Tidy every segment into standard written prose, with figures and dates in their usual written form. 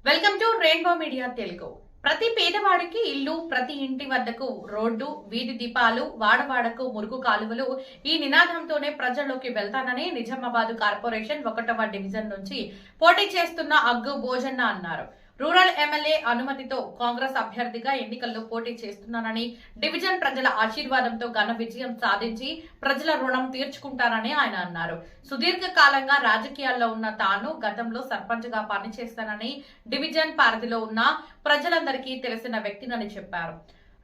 Welcome to rainbow media Telugu. ప్రతి పేదవాడికి ఇల్లు, ప్రతి ఇంటి వద్దకు రోడ్డు, వీధి దీపాలు, వాడవాడకు మురుగు కాలువలు ఈ నినాదంతోనే ప్రజల్లోకి వెళ్తానని నిజామాబాద్ కార్పొరేషన్ 1వ డివిజన్ నుంచి పోటీ చేస్తున్న అగ్గు భోజన్న అన్నారు. రూరల్ ఎమ్మెల్యే అనుమతితో కాంగ్రెస్ అభ్యర్థిగా ఎన్నికల్లో పోటీ చేస్తున్నానని, డివిజన్ ప్రజల ఆశీర్వాదంతో ఘన విజయం సాధించి ప్రజల రుణం తీర్చుకుంటానని ఆయన అన్నారు. సుదీర్ఘకాలంగా రాజకీయాల్లో ఉన్న తాను గతంలో సర్పంచ్ గా పనిచేస్తానని, డివిజన్ పరిధిలో ఉన్న ప్రజలందరికీ తెలిసిన వ్యక్తినని చెప్పారు.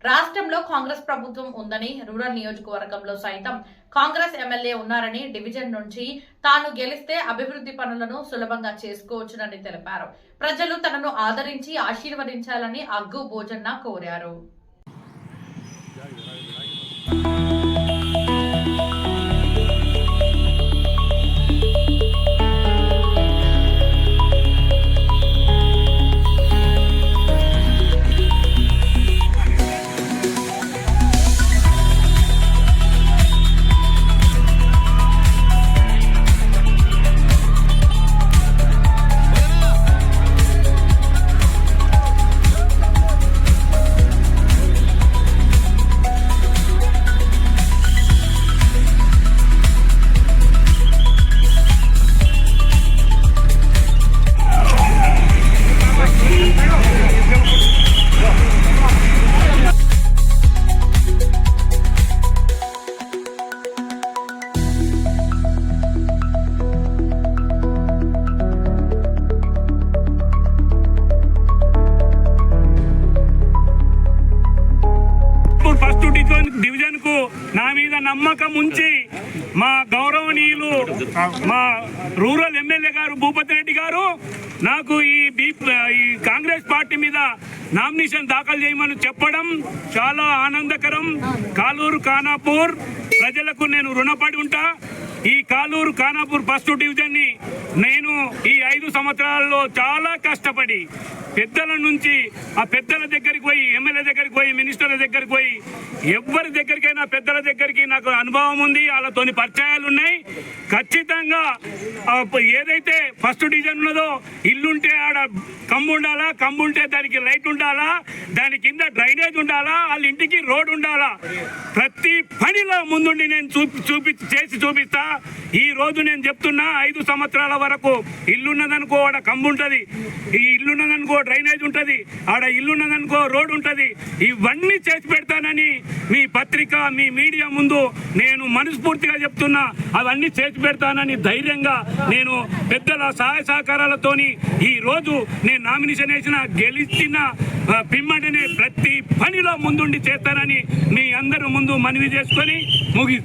రాష్ట్రంలో కాంగ్రెస్ ప్రభుత్వం ఉందని, రూరల్ నియోజకవర్గంలో సైతం కాంగ్రెస్ ఎమ్మెల్యే ఉన్నారని, డివిజన్ నుంచి తాను గెలిస్తే అభివృద్ధి పనులను సులభంగా చేసుకోవచ్చునని తెలిపారు. ప్రజలు తనను ఆదరించి ఆశీర్వదించాలని అగ్గు భోజన్న కోరారు. డివిజన్ కు నా మీద నమ్మకం ఉంచి మా గౌరవనీయులు మా రూరల్ ఎమ్మెల్యే గారు భూపతి రెడ్డి గారు నాకు ఈ కాంగ్రెస్ పార్టీ మీద నామినేషన్ దాఖలు చేయమని చెప్పడం చాలా ఆనందకరం. కాలూరు ఖానాపూర్ ప్రజలకు నేను రుణపడి ఉంటా. ఈ కాలూరు ఖానాపూర్ ఫస్ట్ డివిజన్ ని నేను ఈ 5 సంవత్సరాల్లో చాలా కష్టపడి పెద్దల నుంచి ఆ పెద్దల దగ్గరికి పోయి, ఎమ్మెల్యే దగ్గరికి పోయి, మినిస్టర్ల దగ్గరికి పోయి, ఎవరి దగ్గరికైనా పెద్దల దగ్గరికి నాకు అనుభవం ఉంది, వాళ్ళతోని పరిచయాలు ఉన్నాయి. ఖచ్చితంగా ఏదైతే ఫస్ట్ డివిజన్ ఉన్నదో ఇల్లుంటే ఆడ కమ్ము ఉండాలా, కమ్ము ఉంటే దానికి లైట్ ఉండాలా, దాని కింద డ్రైనేజ్ ఉండాలా, వాళ్ళ ఇంటికి రోడ్ ఉండాలా. ప్రతి పనిలో ముందుండి నేను చేసి చూపిస్తా. ఈ రోజు నేను చెప్తున్నా, 5 సంవత్సరాల వరకు ఇల్లున్నదనుకో ఆడ కమ్ము ఉంటుంది, ఈ ఇల్లున్నదనుకో డ్రైనేజ్ ఉంటుంది, ఆడ ఇల్లున్నదనుకో రోడ్ ఉంటుంది. ఇవన్నీ చేసి పెడతానని మీ పత్రిక, మీ మీడియా ముందు నేను మనస్ఫూర్తిగా చెప్తున్నా. అవన్నీ చేసి పెడతానని ధైర్యంగా నేను పెద్దల సహాయ సహకారాలతోని ఈ రోజు నేను నామినేషన్ వేసిన, గెలిచిన పిమ్మటనే ప్రతి పనిలో ముందుండి చేస్తానని మీ అందరూ ముందు మనవి చేసుకొని ముగి